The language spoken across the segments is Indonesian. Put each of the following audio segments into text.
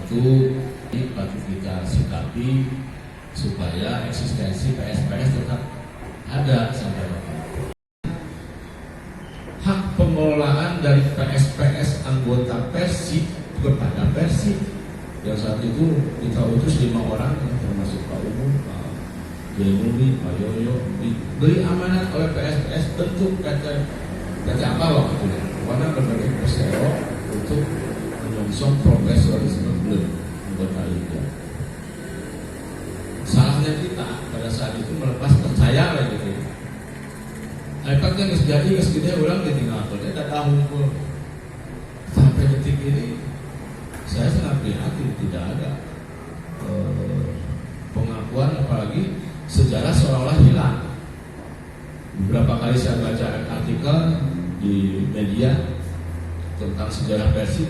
tentu ini patut kita sikapi supaya eksistensi PSPS tetap ada sampai depan. Hak pengelolaan dari PSPS anggota Persib kepada Persib yang saat itu kita utus 5 orang termasuk Pak Umum, Pak Jenuri, Pak Yoyo, diberi amanat oleh PSPS bentuk PT apa waktu itu warna berbagai persero untuk menyongsong profesionalisme klub anggota liga. Salahnya kita pada saat itu melepas percaya lah gitu. Impact yang jadi dia ulang ditinggal, dia datang hukum sampai detik ini. Saya sangat prihatin tidak ada pengakuan, apalagi sejarah seolah-olah hilang. Beberapa kali saya baca artikel di media tentang sejarah Persib,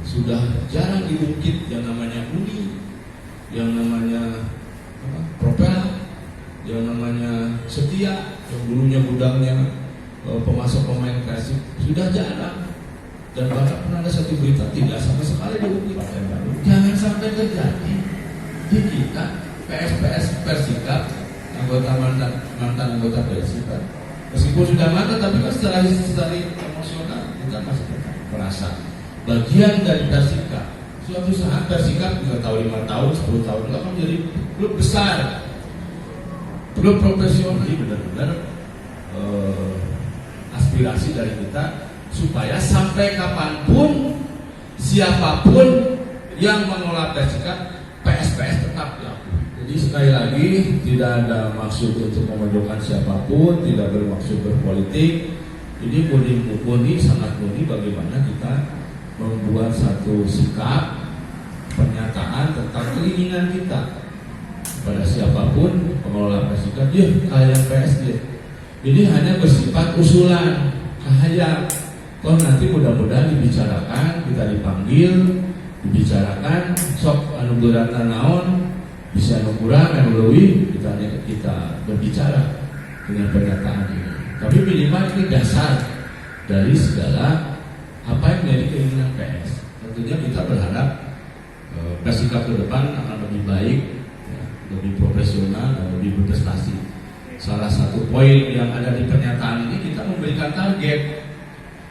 sudah jarang diungkit yang namanya Uni, yang namanya Propel, yang namanya Setia, yang dulunya gudangnya pemasok pemain Persib, sudah jarang. Dan bahkan pernah ada satu berita tidak sama sekali diungkit. Jangan sampai terjadi di kita PSPS Persikap, anggota mantan anggota Persib, meskipun sudah mantan tapi kan secara emosional kita masih merasa bagian dari Persikap. Suatu saat Persikap juga tahu 5 tahun, 10 tahun akan menjadi klub besar, klub profesional. Ini benar-benar aspirasi dari kita supaya sampai kapanpun siapapun yang mengelola Persikap, PSPS tetap diakui. Jadi sekali lagi tidak ada maksud untuk memojokkan siapapun, tidak bermaksud berpolitik. Ini murni sangat murni bagaimana kita membuat satu sikap pernyataan tentang keinginan kita pada siapapun pengelola Persikap, dia kalian PSD. Ini hanya bersifat usulan, kahayang. Toh nanti mudah-mudahan dibicarakan, kita dipanggil, dibicarakan, sok anu geuratan naon, bisa kurang anu leuwih, kita berbicara dengan pernyataan ini. Tapi minimal ini dasar dari segala apa yang menjadi keinginan PS. Tentunya kita berharap Persikap ke depan akan lebih baik, ya, lebih profesional dan lebih berprestasi. Salah satu poin yang ada di pernyataan ini, kita memberikan target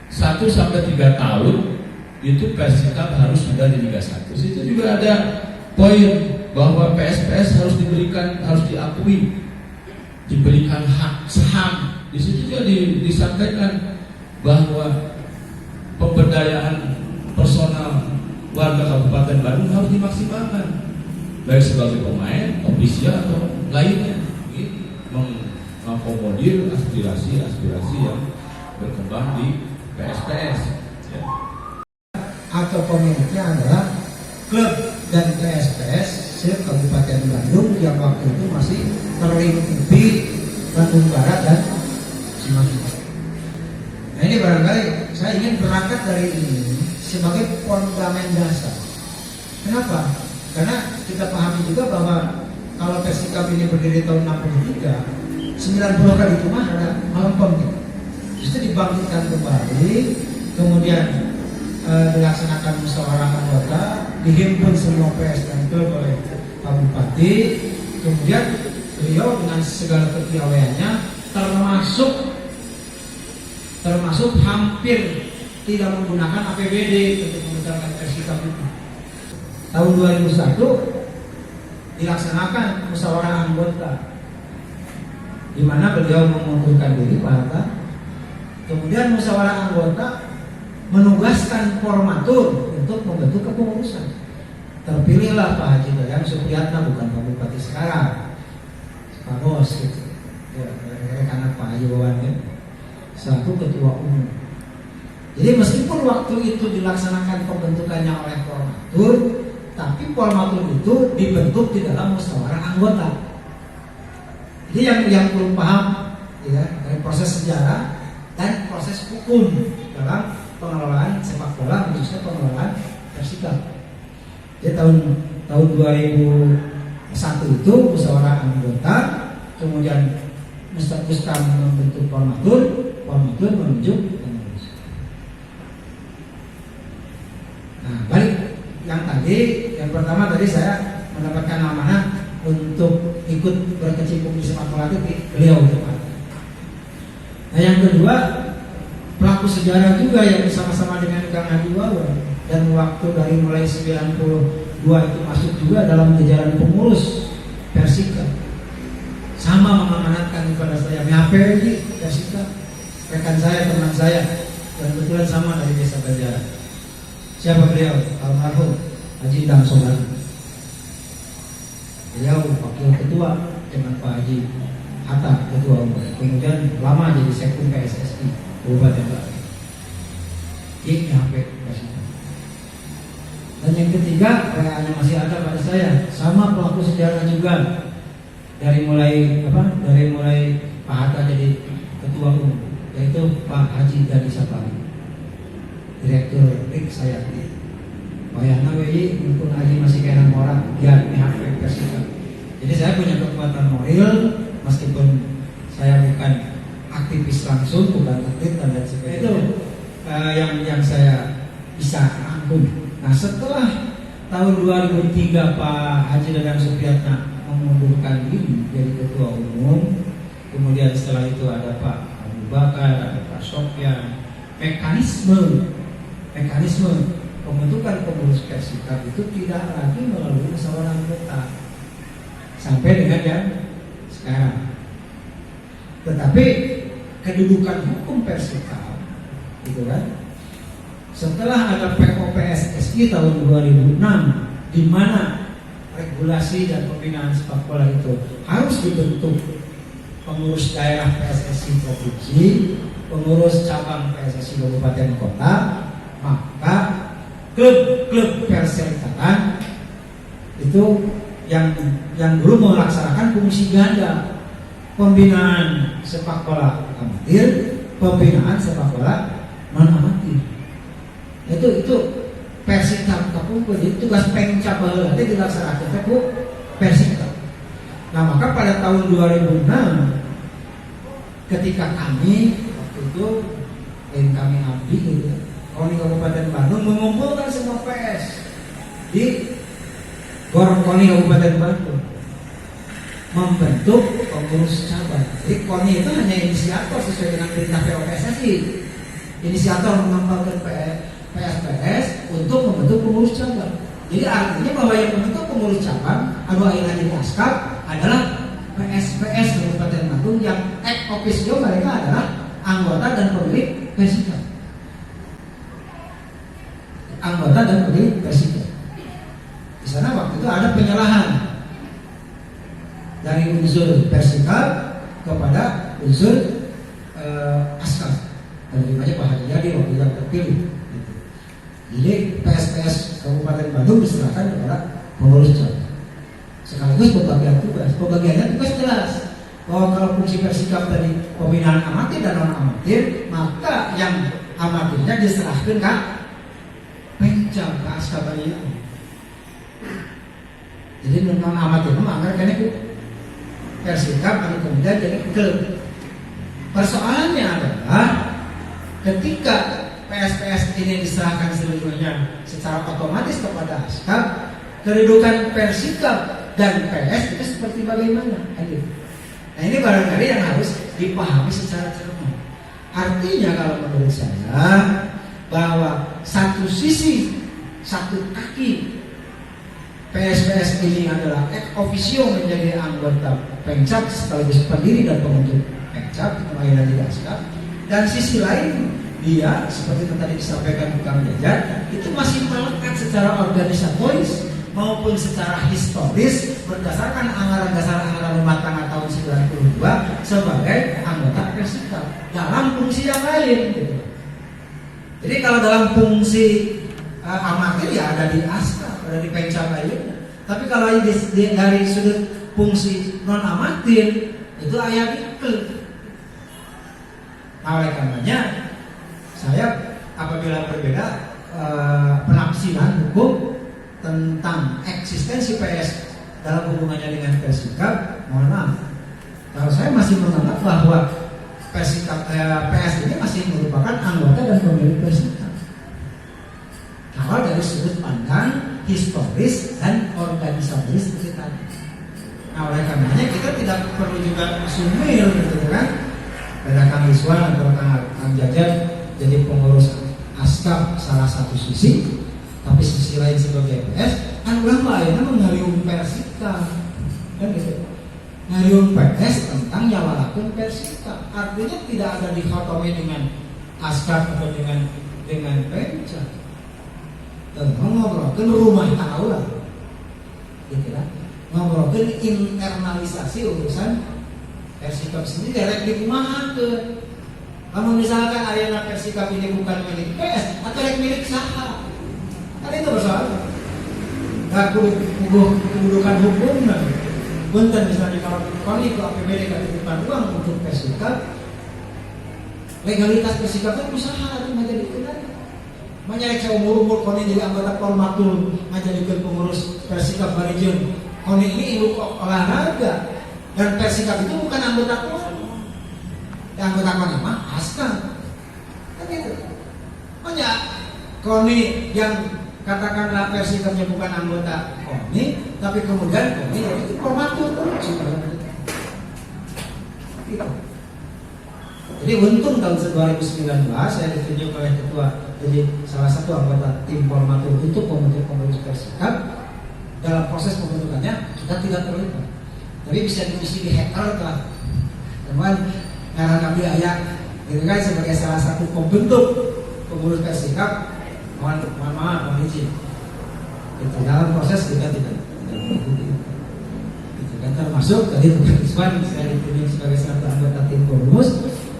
1-3 tahun itu Persikap harus sudah di Liga 1. Situ juga ada poin bahwa PSPS harus diberikan, harus diakui, diberikan hak saham. Di situ juga disampaikan bahwa pemberdayaan personal warga Kabupaten Bandung harus dimaksimalkan, baik sebagai pemain, ofisial atau lainnya, mengakomodir aspirasi-aspirasi yang berkembang di PSPS. Ya. Atau pemiliknya adalah klub dan PSPS se-Kabupaten Bandung yang waktu itu masih terlingkupi Bandung Barat dan Cimahi. Nah ini barangkali saya ingin berangkat dari ini sebagai fondamen dasar. Kenapa? Karena kita pahami juga bahwa kalau Persikap ini berdiri tahun 63, 90 kali itu mah ada melempem gitu. Justru dibangkitkan kembali, kemudian dilaksanakan musyawarah anggota, dihimpun semua PS dan klub oleh Pak Bupati, kemudian beliau dengan segala kepiawaiannya termasuk hampir tidak menggunakan APBD untuk membesarkan Persikap itu. Tahun 2001 dilaksanakan musyawarah anggota, di mana beliau mengundurkan diri Pak Hatta. Kemudian musyawarah anggota menugaskan formatur untuk membentuk kepengurusan. Terpilihlah Pak Haji Dayang Supriyatna, bukan Pak Bupati sekarang, Pak Bos gitu. Ya, anak Pak Haji Wawan ya, selaku ketua umum. Jadi meskipun waktu itu dilaksanakan pembentukannya oleh formatur, tapi formatur itu dibentuk di dalam musyawarah anggota. Jadi yang belum paham ya, dari proses sejarah dan proses hukum dalam pengelolaan sepak bola, khususnya pengelolaan Persikap. Jadi tahun 2001 itu musyawarah anggota, kemudian Mustam membentuk formatur menunjuk pengurus. Nah, balik tadi, yang pertama tadi saya mendapatkan amanah untuk ikut berkecimpung di sepak bola itu beliau tepat. Nah yang kedua, pelaku sejarah juga yang bersama-sama dengan Kang Haji Wawan, dan waktu dari mulai 92 itu masuk juga dalam jajaran pengurus Persika, sama mengamanatkan kepada saya Mihapeji Persika, rekan saya, teman saya, dan kebetulan sama dari desa Banjaran. Siapa beliau? Almarhum Haji Dam Sobari. Beliau wakil ketua dengan Pak Haji Hatta ketua umum, kemudian lama jadi sekjen PSSI Kabupaten Bali. Ini HP Persika. Dan yang ketiga, PA-nya masih ada pada saya, sama pelaku sejarah juga. Dari mulai Pak Hatta jadi ketua umum, yaitu Pak Haji Dadi Sapari, Direktur RIK Sayati. Wayahna WI untuk Haji masih kena orang, ya ini HP Persika. Jadi saya punya kekuatan moral, meskipun saya bukan aktivis langsung, bukan atlet dan lain sebagainya. Itu yang saya bisa rangkum. Nah setelah tahun 2003 Pak Haji Dadang Supriyatna mengundurkan diri jadi ketua umum, kemudian setelah itu ada Pak Abu Bakar, ada Pak Sofyan. Mekanisme pembentukan pengurus Persika itu tidak lagi melalui musyawarah anggota sampai dengan yang sekarang. Tetapi kedudukan hukum Persika itu kan, setelah ada POPSSI tahun 2006, di mana regulasi dan pembinaan sepak bola itu harus dibentuk pengurus daerah PSSI provinsi, pengurus cabang PSSI kabupaten kota, maka klub-klub perserikatan itu yang dulu melaksanakan fungsi ganda, pembinaan sepak bola amatir, pembinaan sepak bola non amatir. Itu Persika kapungkur, jadi tugas pengcap baheula teh dilaksanakeun ku Persika. Nah maka pada tahun 2006 ketika kami waktu itu kami abdi gitu, KONI Kabupaten Bandung mengumpulkan semua PS di GOR KONI Kabupaten Bandung membentuk pengurus cabang. Jadi KONI itu hanya inisiator sesuai dengan perintah POPSSI, inisiator mengembangkan PSPS untuk membentuk pengurus cabang. Jadi artinya bahwa yang membentuk pengurus cabang anu ayeuna di Askap adalah PSPS Kabupaten Bandung yang ex officio mereka adalah anggota dan pemilik Persika. Anggota dan pemilik Persika. Di sana waktu itu ada penyerahan dari unsur Persika kepada unsur Askap. Dan banyak Pak Haji Jadi waktu yang terpilih. Jadi PSPS Kabupaten Bandung diserahkan kepada pengurus cabang. Sekaligus pembagian tugas. Pembagiannya tugas jelas bahwa kalau fungsi Persikap tadi pembinaan amatir dan non amatir, maka yang amatirnya diserahkan ke Pencam, ke Askap itu. Jadi non amatir maka kan itu Persikap atau kemudian jadi klub. Persoalannya adalah ketika PSPS ini diserahkan seluruhnya secara otomatis kepada Askap, kedudukan Persikap dan PS itu seperti bagaimana? Nah ini barangkali yang harus dipahami secara cermat. Artinya kalau menurut saya bahwa satu sisi, satu kaki PSPS ini adalah ex officio menjadi anggota Pencap sekaligus pendiri dan pembentuk Pencap kemahiran di Askap, dan sisi lain dia seperti yang tadi disampaikan Kang Jajar itu masih melekat secara organisatoris maupun secara historis berdasarkan anggaran dasar anggaran rumah tangga tahun 92 sebagai anggota Persika dalam fungsi yang lain gitu. Jadi kalau dalam fungsi amatir ya ada di Askap, ada di Pencap lainnya. Tapi kalau dari sudut fungsi non amatir itu ayat di klub. Nah oleh karenanya saya apabila berbeda penafsiran hukum tentang eksistensi PS dalam hubungannya dengan Persikap, mohon maaf. Kalau saya masih menganggap bahwa Persikap PS ini masih merupakan anggota dan pemilik Persikap. Kalau dari sudut pandang historis dan organisatoris kita. Nah, oleh karenanya kita tidak perlu juga sumil gitu kan. Pada Kang Iswan atau Kang Jajan jadi pengurus ASKAP salah satu sisi, tapi sisi lain sebagai PS, kan ulang lainnya mengariung Persika, kan gitu. Ngariung PS tentang nyawalakeun Persika, artinya tidak ada dikotomi dengan ASKAP atau dengan Penca. Ngobrolkeun rumah tangga, gitu kan? Ngobrolkeun internalisasi urusan Persikap sendiri direct dikumahakeun. Kalau misalkan ayeuna Persikap ini bukan milik PS atau yang milik saha, kan itu persoalan. Nah, kedudukan hukumnya, punten misalnya kalau kami ke APBD titipkan uang untuk Persikap, legalitas Persikap itu usaha itu menjadi menyerek seumur-umur koni jadi anggota Formatur, menjadi pengurus Persikap Barijun. Koni ini ilmu olahraga dan Persikap itu bukan anggota KONI. Yang anggota KONI mah ASKAP. Kan itu. Makanya KONI yang katakanlah Persikapnya bukan anggota KONI, tapi kemudian KONI itu Formatur terus. Gitu. Jadi untung tahun 2019 saya ditunjuk oleh ketua jadi salah satu anggota tim Formatur untuk membentuk pengurus Persikap. Dalam proses pembentukannya kita tidak terlibat, tapi bisa diisi di hacker lah. Teman karena kami ayah itu kan sebagai salah satu pembentuk pengurus Persikap, mohon maaf, mohon izin. Itu dalam proses kita tidak mengikuti. Itu kan termasuk tadi Bung Iswan saya ditunjuk sebagai salah satu anggota tim pengurus.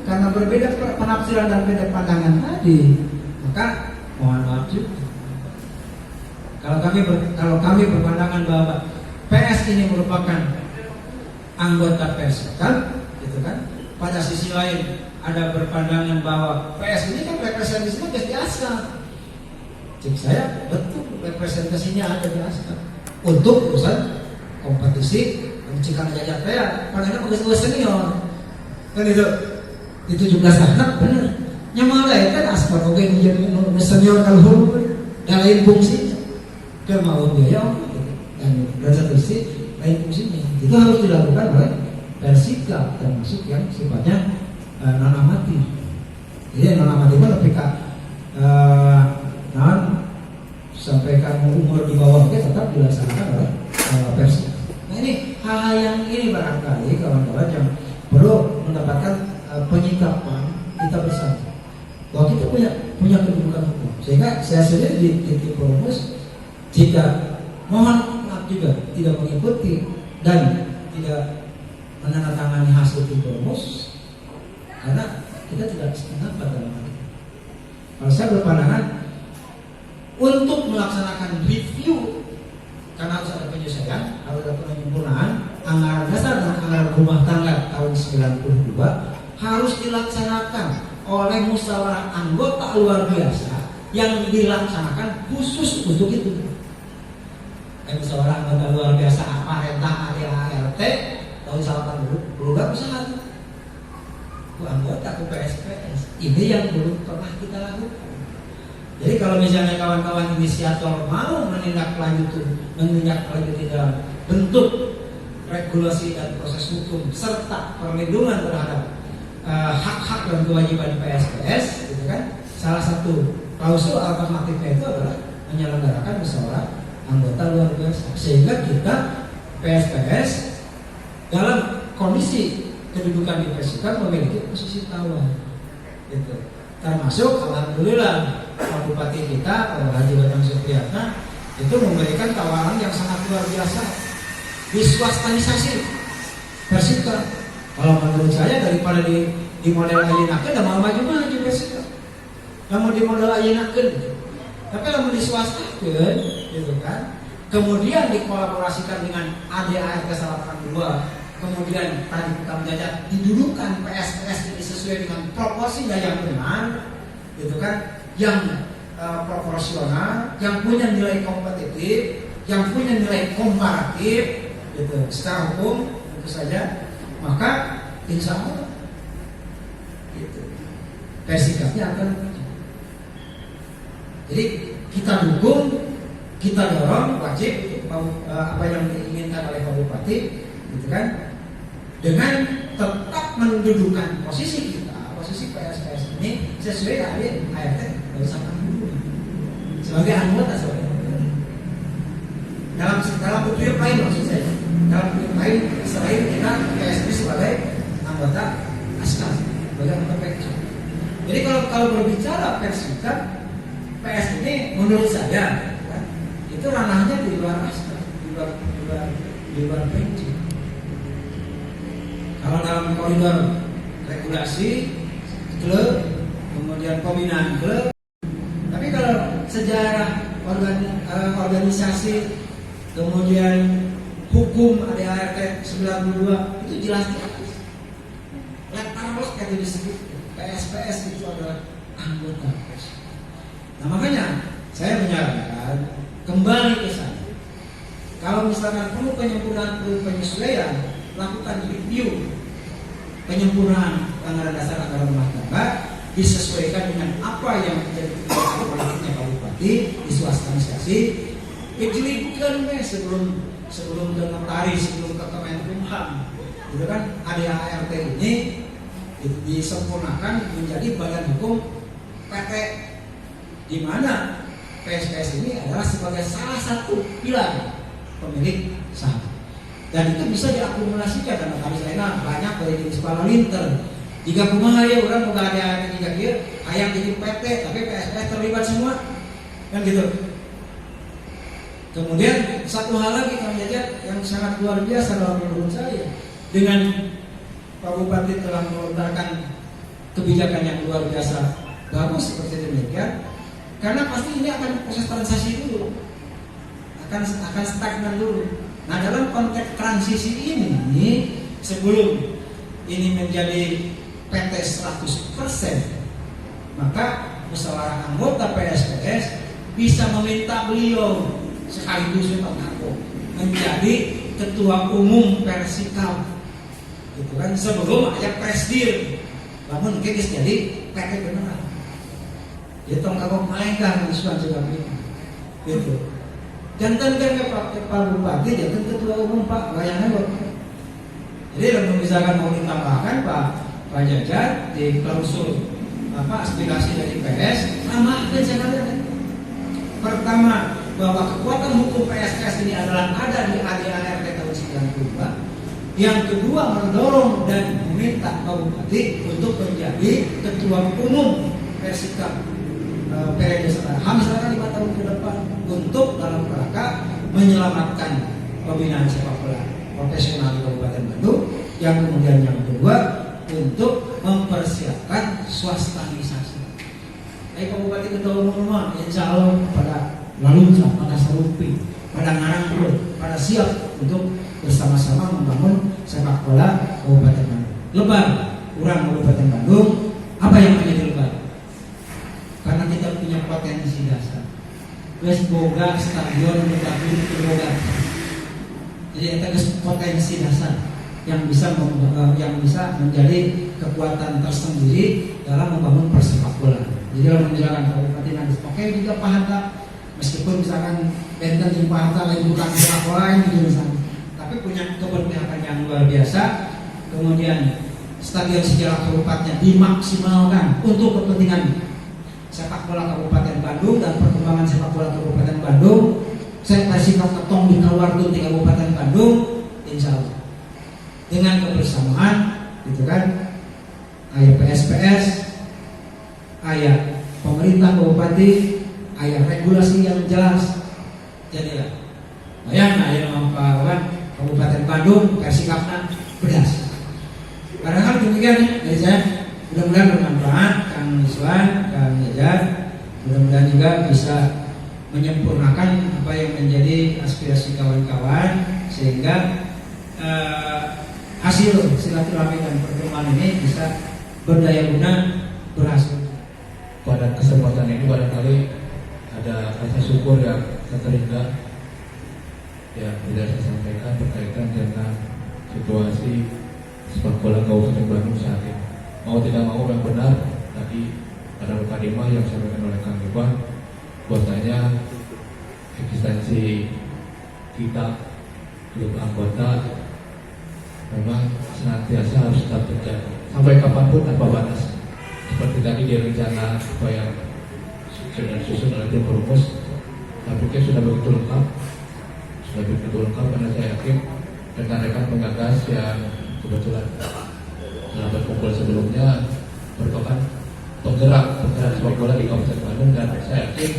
Karena berbeda penafsiran dan berbeda pandangan tadi, maka mohon maaf juga. Kalau kami berpandangan bahwa PS ini merupakan anggota Persikap, gitu kan? Pada sisi lain ada berpandangan bahwa PS ini kan representasinya di ASKAP. Cek saya betul representasinya ada di ASKAP untuk urusan kompetisi menciptakan jajak saya. Karena udah senior, kan itu 17 anak bener. Nyaman lah kan ASKAP oke menjadi senior kalau yang lain fungsinya. Dia mau biaya dan satu sisi lain fungsinya. Itu harus dilakukan oleh Persikap termasuk yang sifatnya non-amati. Jadi non-amati itu lebih sampai kamu umur di bawah itu tetap dilaksanakan oleh Persikap. Nah ini hal-hal yang ini barangkali kawan-kawan yang perlu mendapatkan penyikapan kita bersama bahwa kita punya kedudukan hukum, sehingga saya sendiri di tim Promus jika mohon maaf juga tidak mengikuti dan tidak menandatangani hasil tim Promus karena kita tidak sependapat dalam hal itu. Kalau saya berpandangan untuk melaksanakan review karena harus ada penyesuaian, harus ada penyempurnaan anggaran dasar dan anggaran rumah tangga tahun 92 harus dilaksanakan oleh musyawarah anggota luar biasa yang dilaksanakan khusus untuk itu. Musyawarah anggota luar biasa Aparentah ADART tahun 82 besar. Anggota ke PSPS ini yang belum pernah kita lakukan. Jadi kalau misalnya kawan-kawan inisiator mau menindaklanjuti dalam bentuk regulasi dan proses hukum serta perlindungan terhadap hak-hak dan kewajiban PSPS, gitu kan? Salah satu klausul alternatifnya itu adalah menyelenggarakan musyawarah anggota luar biasa, sehingga kita PSPS dalam kondisi kedudukan di Persikap memiliki posisi tawar, gitu. Termasuk alhamdulillah Pak Bupati kita Haji Batang Supriyatna itu memberikan tawaran yang sangat luar biasa, diswastanisasi Persikap. Kalau menurut saya daripada di model ayeuna udah mau maju Persikap. Namun di model ayeuna tapi kalau diswastakan, gitu kan. Kemudian dikolaborasikan dengan ADART 82. Kemudian tadi kita menjajah didudukan PSPS ini sesuai dengan proporsinya yang benar, gitu kan, yang proporsional, yang punya nilai kompetitif, yang punya nilai komparatif, gitu. Secara hukum tentu saja, maka insya Allah, gitu, Persikapnya akan. Jadi kita dukung kita dorong wajib apa yang diinginkan oleh Pak Bupati, gitu kan, dengan tetap mendudukan posisi kita, posisi PSPS ini sesuai dengan ART bersama dulu sebagai anggota dalam bentuk lain, maksud saya dalam bentuk lain selain kita PSP sebagai anggota ASKA, sebagai anggota PKC. Jadi kalau berbicara persikap PS ini menurut saya kan, itu ranahnya di luar ASKA, di luar PKC. Kalau dalam koridor regulasi klub, kemudian pembinaan klub, tapi kalau sejarah organisasi, kemudian hukum ADART 92 itu jelas letter lock yang disebut PSPS itu adalah anggota PSPS. Nah makanya saya menyarankan kembali ke sana. Kalau misalkan perlu penyempurnaan, penyesuaian, lakukan review penyempurnaan anggaran dasar anggaran rumah tangga disesuaikan dengan apa yang menjadi kebijakan politiknya Pak Bupati, diswastanisasi, dijelikan sebelum ke notaris, sebelum ke Kemenkumham, gitu kan, ADART ini disempurnakan menjadi badan hukum PT, di mana PSPS ini adalah sebagai salah satu pilar pemilik saham. Dan itu bisa diakumulasikan karena kami lainnya banyak dari jenis kepala linter. Jika kumaha ya orang mau ada tiga dia, ayam jadi PT, tapi PSPS terlibat semua, kan gitu. Kemudian satu hal lagi Kang Jajat yang sangat luar biasa dalam menurut saya, dengan Pak Bupati telah melontarkan kebijakan yang luar biasa bagus seperti demikian, karena pasti ini akan proses transisi dulu, akan stagnan dulu. Nah dalam konteks transisi ini, sebelum ini menjadi PT 100%, maka musyawarah anggota PSPS bisa meminta beliau sekaligus Pak Nako menjadi ketua umum Persikap, gitu kan, sebelum ada presdir, namun mungkin jadi PT beneran. Jadi tong kagok malaikat isuan juga gitu. Jantan kan Pak Bupati, jantan ketua umum Pak, bayangkan kok. Jadi kalau misalkan mau ditambahkan Pak Jajat di klausul aspirasi dari PS, tambahkan sekalian. Pertama, bahwa kekuatan hukum PSPS ini adalah ada di ADART tahun 92. Yang kedua, mendorong dan meminta Pak Bupati untuk menjadi ketua umum Persikap periode sekarang, misalkan 5 tahun ke depan, untuk dalam rangka menyelamatkan pembinaan sepak bola profesional di Kabupaten Bandung. Yang kemudian yang kedua, untuk mempersiapkan swastanisasi. Pak Bupati ketua umum, insya Allah pada lalu pada serupi, pada ngarang pada siap untuk bersama-sama membangun sepak bola Kabupaten Bandung. Lebar urang Kabupaten Bandung, apa yang menjadi lebar? Karena kita punya potensi dasar. Geus boga stadion boga. Jadi kita geus potensi dasar yang bisa menjadi kekuatan tersendiri dalam membangun persepak bola. Jadi kalau misalkan Kabupaten Bandung, oke juga Pak Hatta, meskipun misalkan benten di Pak Hatta lain bukan sepak bola gitu misalnya, tapi punya keberpihakan yang luar biasa. Kemudian stadion sejarah kabupatennya dimaksimalkan untuk kepentingan sepak bola Kabupaten Bandung dan perkembangan sepak bola Kabupaten Bandung. Saya Persikap ketong di Kawartun di Kabupaten Bandung, insya Allah dengan kebersamaan, gitu kan, ayah PSPS, ayah pemerintah Kabupaten, ayah regulasi yang jelas. Jadilah bayang ayah mampawan Kabupaten Bandung Persikapna bedas. Padahal demikian dari saya. Mudah-mudahan bermanfaat Kang Iswan, Kang Jajat. Mudah-mudahan juga bisa menyempurnakan apa yang menjadi aspirasi kawan-kawan, sehingga hasil silaturahmi dan pertemuan ini bisa berdaya guna, berhasil. Pada kesempatan ini barangkali ada rasa syukur yang terhingga yang sudah saya sampaikan berkaitan dengan situasi sepak bola Kabupaten Bandung saat ini. Mau tidak mau yang benar tadi ada mukadimah yang disampaikan oleh Kang Iwan, bahwasanya eksistensi kita klub anggota memang senantiasa harus tetap terjaga sampai kapanpun tanpa batas. Seperti tadi di rencana supaya sudah disusun oleh tim perumus, saya pikir sudah begitu lengkap, karena saya yakin rekan-rekan penggagas yang kebetulan telah berkumpul sebelumnya merupakan penggerak sepak bola di Kabupaten Bandung, dan saya yakin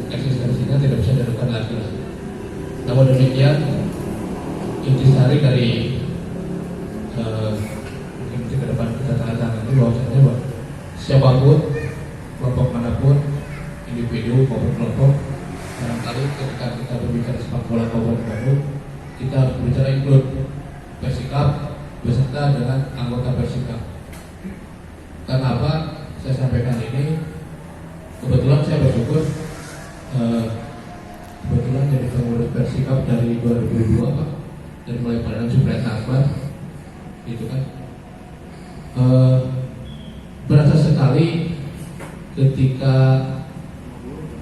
eksistensinya tidak bisa dilakukan lagi. Namun demikian, intisari dari mungkin ke depan kita tanda-tanda ini bahwasanya siapapun, kelompok manapun, individu maupun kelompok, barangkali ketika kita berbicara sepak bola Kabupaten Bandung, kita harus berbicara include Persikap beserta dengan anggota Persikap. Karena apa? Saya sampaikan ini, kebetulan saya bersyukur kebetulan jadi pengurus Persikap dari 2002 Pak, dari mulai Perdana Supriyatna Akbar, gitu kan. Berasa sekali ketika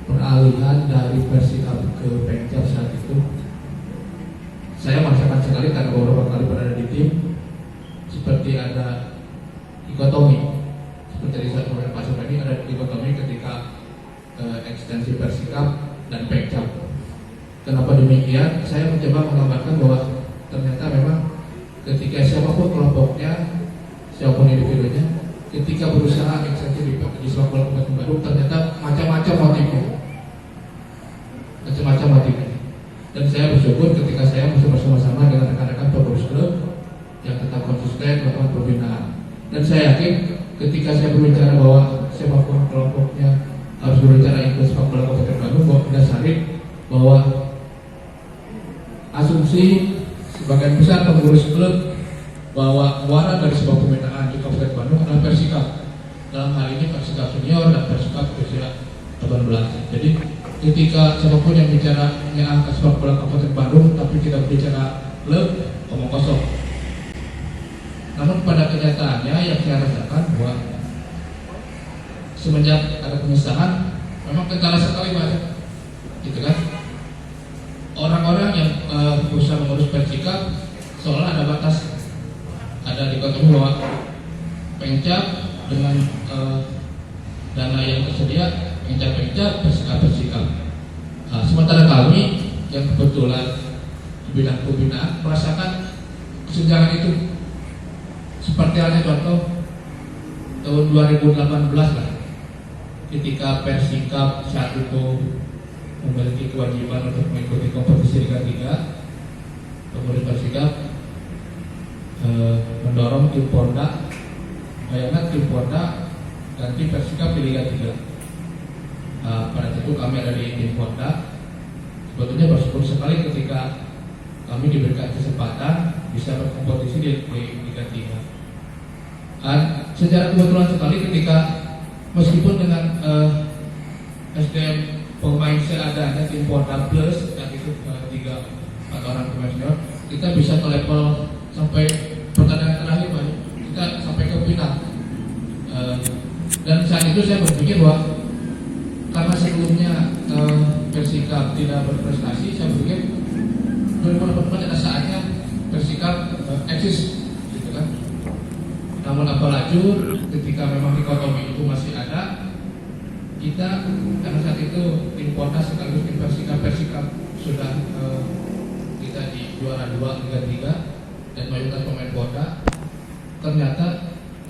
peralihan dari Persikap ke Pengcap saat itu. Saya merasakan sekali karena beberapa kali berada di tim, seperti ada dikotomi. Seperti saat Pak Supadi ada dikotomi ketika ekstensi Persikap dan Pengcap. Kenapa demikian? Saya mencoba menggambarkan bahwa ternyata memang ketika siapapun kelompoknya, siapapun individunya, ketika berusaha ekstensi di sepak bola Kabupaten Bandung, ternyata macam-macam motifnya. Dan saya bersyukur ketika saya masih bersama-sama dengan rekan-rekan pengurus klub yang tetap konsisten melakukan pembinaan. Dan saya yakin ketika saya berbicara bahwa siapapun kelompoknya harus berbicara ikut sepak bola Kabupaten Bandung, bahwa mendasari bahwa asumsi sebagian besar pengurus klub bahwa muara dari sebuah pembinaan di Kabupaten Bandung adalah Persikap. Dalam hal ini Persikap senior dan Persikap usia 18. Jadi ketika siapapun yang bicara angkat sepak bola Kabupaten Bandung tapi tidak berbicara klub, omong kosong. Namun pada kenyataannya yang saya rasakan bahwa semenjak ada pemisahan memang kendala sekali Pak, gitu kan. Orang-orang yang berusaha mengurus Persikap seolah ada batas, ada dikotomi bahwa Pengcap dengan dana yang tersedia Pengcap, Persikap. Nah, sementara kami yang kebetulan di bidang pembinaan merasakan kesenjangan itu. Seperti halnya contoh tahun 2018 lah, ketika Persikap saat itu memiliki kewajiban untuk mengikuti kompetisi Liga 3, pengurus Persikap mendorong tim Porda, bayangkan tim Porda ganti Persikap di Liga 3. Pada saat itu kami ada di tim Porda. Sebetulnya bersyukur sekali ketika kami diberikan kesempatan bisa berkompetisi di Liga 3. Secara kebetulan sekali ketika meskipun dengan SDM pemain seadanya tim Porda plus dan itu 3-4 orang pemain senior, kita bisa ke level sampai pertandingan terakhir Pak. Kita sampai ke final. Dan saat itu saya berpikir bahwa karena sebelumnya Persikap tidak berprestasi, saya pikir 2018 ada saatnya Persikap eksis, gitu kan. Namun apa lajur ketika memang dikotomi itu masih ada, kita karena saat itu tim Porda sekaligus tim Persikap sudah kita di juara 2 Liga 3 dan mayoritas pemain Porda. Ternyata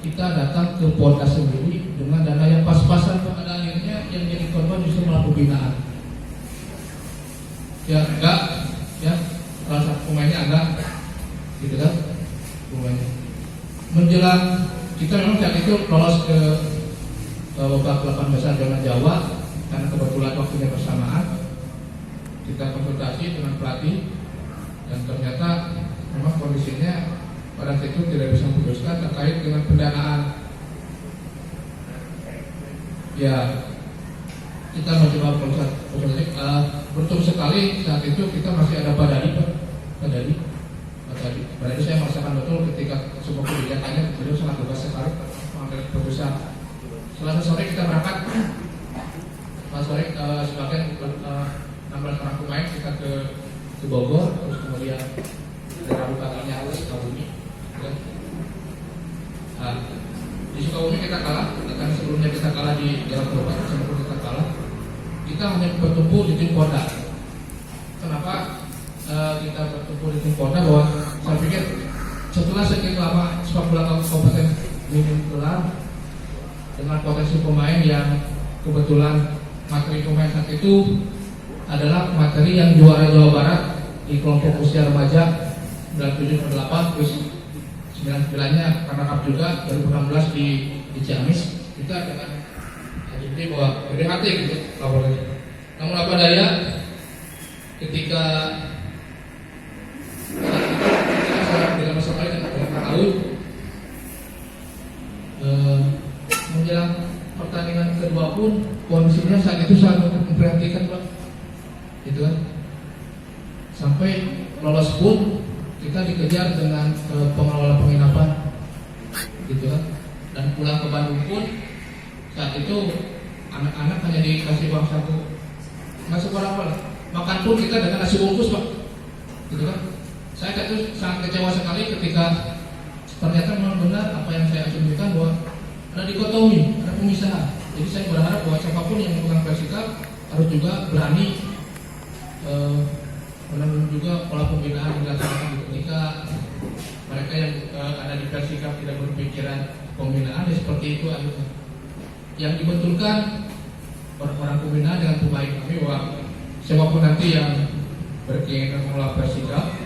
kita datang ke Porda sendiri dengan dana yang pas-pasan. Pada akhirnya yang jadi korban justru malah pembinaan. Ya enggak, ya salah satu pemainnya enggak, gitu kan, pemainnya. Menjelang kita memang saat itu lolos ke babak 8 besar zona Jawa karena kebetulan waktunya bersamaan. Kita konsultasi dengan pelatih dan ternyata memang kondisinya pada saat itu tidak bisa memutuskan terkait dengan pendanaan. Ya, kita mencoba konsultasi. Beruntung sekali saat itu kita masih ada Badari. Saya merasakan betul ketika semua kebijakannya beliau sangat bebas sekali mengambil keputusan. Selasa sore kita berangkat. Selasa sore sebagian kita hanya bertumpu di tim Polda. Kenapa kita bertumpu di tim Polda? Bahwa saya pikir setelah sekian lama sepak bola kabupaten minim gelar dengan potensi pemain yang kebetulan materi pemain saat itu adalah materi yang juara Jawa Barat di kelompok usia remaja 97-98, terus 99-nya karena cup juga 2016 di Ciamis. Kita dengan jadi bahwa lebih hati gitu laporannya. Namun apa daya ketika saya dengan masa lain dengan tahun menjelang pertandingan kedua pun kondisinya saat itu sangat memprihatinkan Pak, gitu kan. Sampai lolos pun kita dikejar dengan pengelola penginapan, gitu kan. Dan pulang ke Bandung pun saat itu anak-anak hanya dikasih uang saku, nggak seberapa lah. Makan pun kita dengan nasi bungkus Pak, gitu kan. Saya itu sangat kecewa sekali ketika ternyata memang benar apa yang saya asumsikan bahwa ada dikotomi, ada pemisahan. Jadi saya berharap bahwa siapapun yang memegang Persikap harus juga berani menurut juga pola pembinaan dilaksanakan. Ketika mereka yang ada di Persikap tidak berpikiran pembinaan, ya seperti itu akhirnya. Yang dibetulkan orang-orang pembinaan dengan pemain kami bahwa siapapun nanti yang berkeinginan mengelola Persikap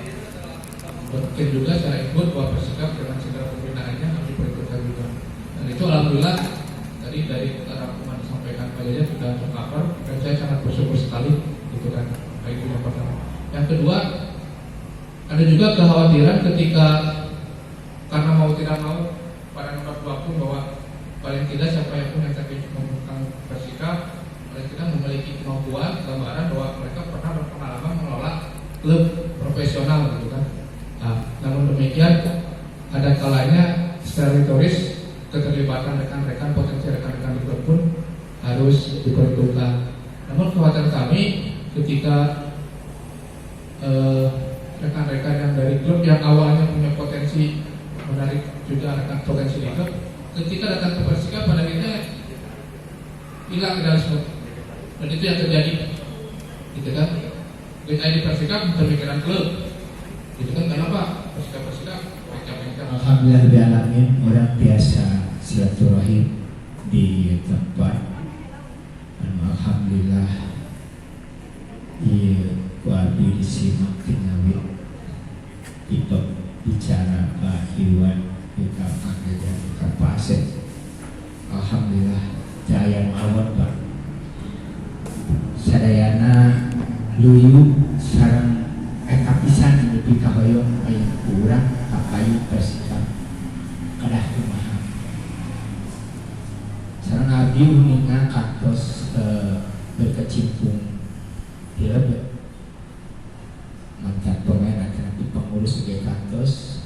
berpikir juga secara ikut bahwa Persikap dengan segala pembinaannya harus diperhitungkan juga. Dan itu alhamdulillah tadi dari rangkuman disampaikan Pak Jaya sudah tercover dan saya sangat bersyukur sekali, gitu kan. Itu yang pertama. Yang kedua, ada juga kekhawatiran ketika karena mau tidak mau pada nomor 20 bahwa paling tidak siapa yang pun yang tadi memegang Persikap paling tidak memiliki kemampuan gambaran bahwa mereka pernah berpengalaman mengelola klub profesional, gitu kan. Nah, namun demikian ada kalanya secara retoris keterlibatan rekan-rekan, potensi rekan-rekan di klub pun harus diperhitungkan. Namun kekhawatiran kami ketika rekan-rekan yang dari klub yang awalnya punya potensi menarik juga rekan potensi di klub, ketika datang ke Persikap pada akhirnya hilang idealisme, dan itu yang terjadi, gitu kan. Kita di Persikap pemikiran klub, gitu kan. Kenapa Persikap Alhamdulillah bialamin, orang biasa silaturahim di tempat. Dan alhamdulillah Wabi disimak tinawit kita bicara Pak Iwan kita panggil dan Pak Asep. Alhamdulillah jaya mawon Pak sadayana luyu sarang kapisan lebih kahoyong ayam kurang kapayu Persikap kadah kumaha sarang abdi uninga kantos berkecimpung dia mantan pemain akan di pengurus sebagai kantos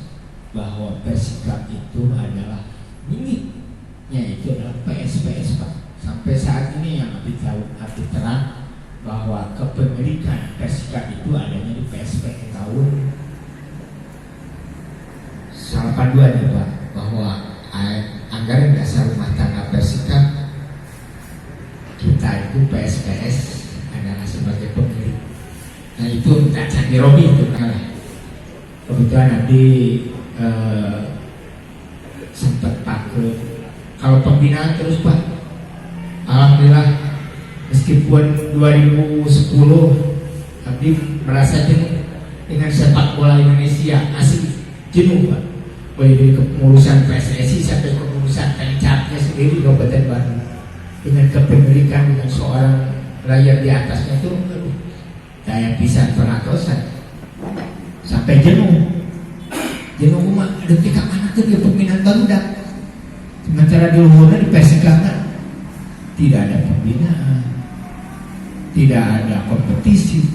bahwa Persikap itu adalah miliknya itu adalah PSPS Pak. Sampai saat ini yang abdi tahu, abdi terang bahwa kepemilikan Persikap itu adanya di PSP tahun 82 ya Pak, bahwa anggaran dasar rumah tangga Persikap kita itu PSPS adalah sebagai pemilik. Nah itu tak Candi Robi itu kan. Kebetulan nanti sempat pakai kalau pembinaan terus Pak. Alhamdulillah meskipun 2010 Abdi merasa jenuh dengan sepak bola Indonesia, asli jenuh Pak. Mulai dari kepengurusan PSSI sampai kepengurusan Tancapnya sendiri Kabupaten Bandung dengan kepemilikan dengan seorang layar di atasnya itu daya pisan peratosan sampai jenuh mah detik mana tuh dia pembinaan barudak sementara di luhurnya di Persikap tidak ada pembinaan, tidak ada kompetisi.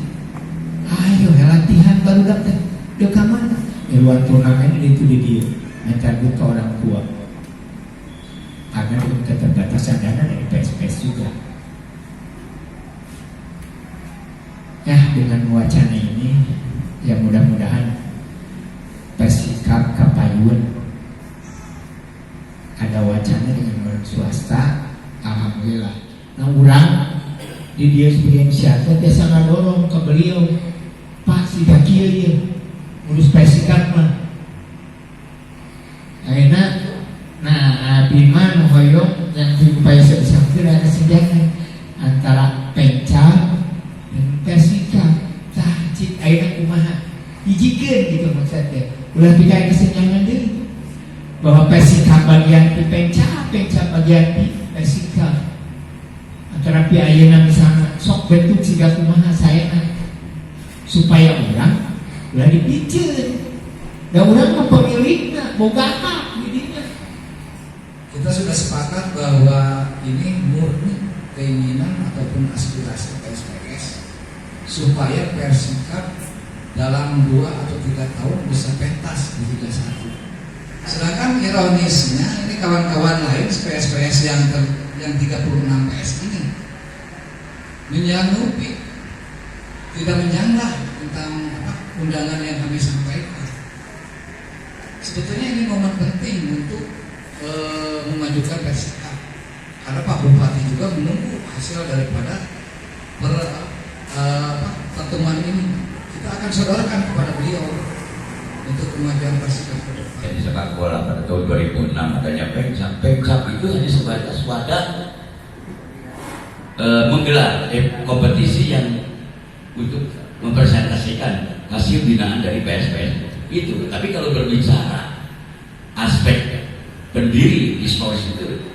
Ayo latihan barudak teh dia ke mana? Di luar turnamen itu di dia mencari buka orang tua karena dengan keterbatasan dana dari PSPS juga. Ya dengan wacana ini ya mudah-mudahan Persikap Kapayun ada wacana dengan orang swasta. Alhamdulillah. Nah orang di dia sebagai inisiator dia sangat dorong ke beliau, Pak si Daki ya ngurus Persikap mah akhirnya Bima Nohoyong yang supaya sebesar ada sejangan antara Penca dan Persikap cik akhirnya kumaha dijikan gitu maksudnya ulah bikin kesenjangan deh bahwa Persikap bagian di Penca bagian di Persikap antara ayeuna misalnya sok bentuk siga kumaha saya supaya orang ulah dipijeun dan orang mah pemilikna boga hak didinya. Kita sudah sepakat bahwa ini murni keinginan ataupun aspirasi PSPS supaya Persikap dalam 2 atau 3 tahun bisa pentas di Liga 1. Sedangkan ironisnya ini kawan-kawan lain PSPS yang 36 PS ini menyanggupi tidak menyanggah tentang undangan yang kami sampaikan. Sebetulnya ini momen penting untuk memajukan Persikap karena Pak Bupati juga menunggu hasil daripada pertemuan ini. Kita akan sodorkan kepada beliau untuk kemajuan Persikap ke depan. Jadi sepak bola pada tahun 2006 adanya Pemkap itu hanya sebatas wadah menggelar kompetisi yang untuk mempresentasikan hasil binaan dari PSPS itu. Tapi kalau berbicara aspek pendiri historis itu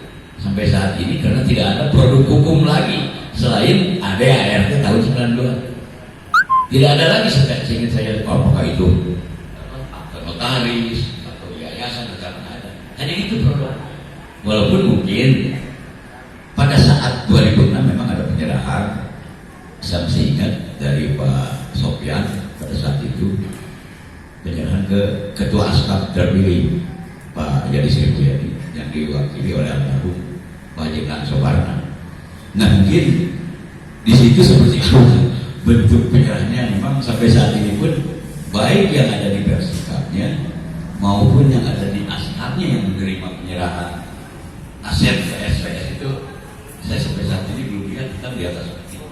sampai saat ini karena tidak ada produk hukum lagi selain ADART tahun 92. Tidak ada lagi seingat saya apakah itu notaris atau yayasan atau ada. Hanya itu produk. Walaupun mungkin pada saat 2006 memang ada penyerahan, saya masih ingat dari Pak Sofyan pada saat itu penyerahan ke Ketua Askap terpilih Pak Yadis Ribuhyadi yang diwakili oleh almarhum Pak Jekang Sobarna. Nah mungkin di situ seperti itu bentuk penyerahannya memang sampai saat ini pun baik yang ada di Persikapnya maupun yang ada di Askapnya yang menerima penyerahan aset PSPS itu saya sampai saat ini belum lihat kita di atas itu.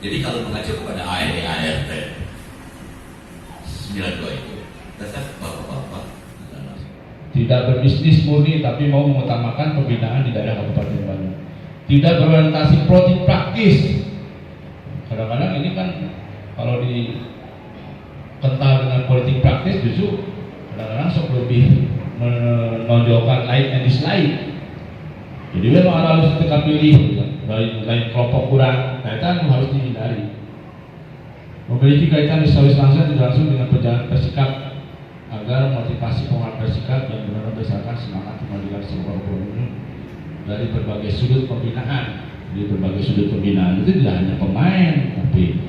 Jadi kalau mengacu kepada ART 92 itu tetap bapak-bapak tidak berbisnis murni tapi mau mengutamakan pembinaan di daerah Kabupaten Bandung. Tidak berorientasi politik praktis. Kadang-kadang ini kan kalau dikental dengan politik praktis justru kadang-kadang sok lebih menonjolkan light and dislike. Jadi memang harus kita pilih lain kelompok kurang kaitan harus dihindari. Memiliki kaitan historis langsung tidak langsung dengan perjalanan Persikap agar motivasi pengurus Persikap yang benar-benar berdasarkan semangat kemajuan sebuah ekonomi dari berbagai sudut pembinaan. Di berbagai sudut pembinaan itu tidak hanya pemain, tapi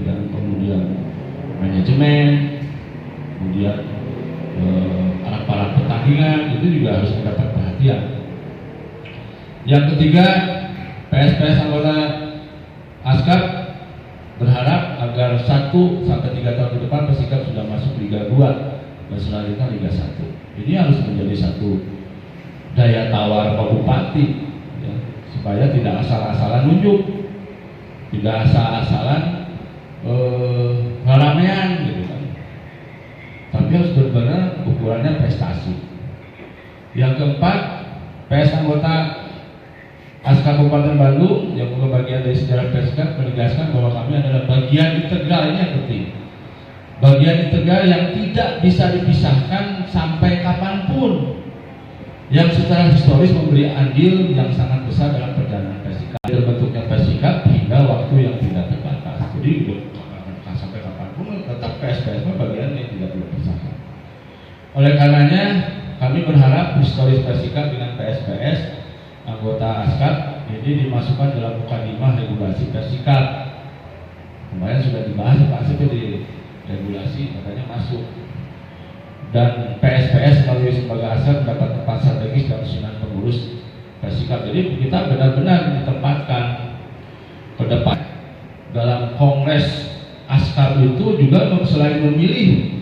dan kemudian manajemen, kemudian alat-alat pertandingan itu juga harus mendapat perhatian. Yang ketiga, PSPS anggota Askap berharap agar 1 sampai 3 tahun ke depan Persikap sudah masuk Liga 2 dan selanjutnya Liga 1. Ini harus menjadi satu daya tawar Pak Bupati ya, supaya tidak asal-asalan nunjuk, tidak asal-asalan ngaramean gitu kan. Tapi harus benar-benar ukurannya prestasi. Yang keempat, PS anggota Askap Kabupaten Bandung yang merupakan bagian dari sejarah Persikap menegaskan bahwa kami adalah bagian integral, ini yang penting. Bagian integral yang tidak bisa dipisahkan sampai kapanpun, yang secara historis memberi andil yang sangat besar dalam perjalanan Persikap. Terbentuknya Persikap hingga waktu yang tidak terbatas. Jadi sampai kapanpun tetap PSPS bagian yang tidak perlu dipisahkan. Oleh karenanya kami berharap historis Persikap dengan PSPS anggota Askap ini dimasukkan dalam mukadimah regulasi Persikap. Kemarin sudah dibahas Pak Asep di regulasi katanya masuk. Dan PSPS melalui sebagai aset mendapat tempat strategis dalam susunan pengurus Persikap. Jadi kita benar-benar ditempatkan ke depan dalam Kongres Askap itu juga selain memilih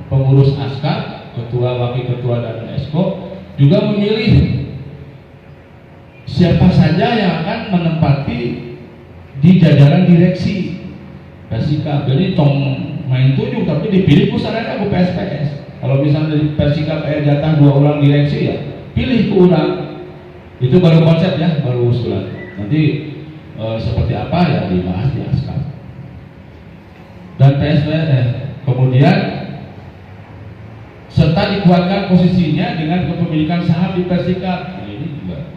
pengurus Askap, ketua, wakil ketua dan esko, juga memilih siapa saja yang akan menempati di jajaran direksi Persikap. Jadi tong main 7 tapi dipilih pusaranya ke PSPS. Kalau misalnya dari Persikap jatah 2 orang direksi ya pilih ke orang. Itu baru konsep ya, baru usulan. Nanti seperti apa ya dibahas di Askap. Dan PSPS kemudian serta dikuatkan posisinya dengan kepemilikan saham di Persikap. Nah, ini juga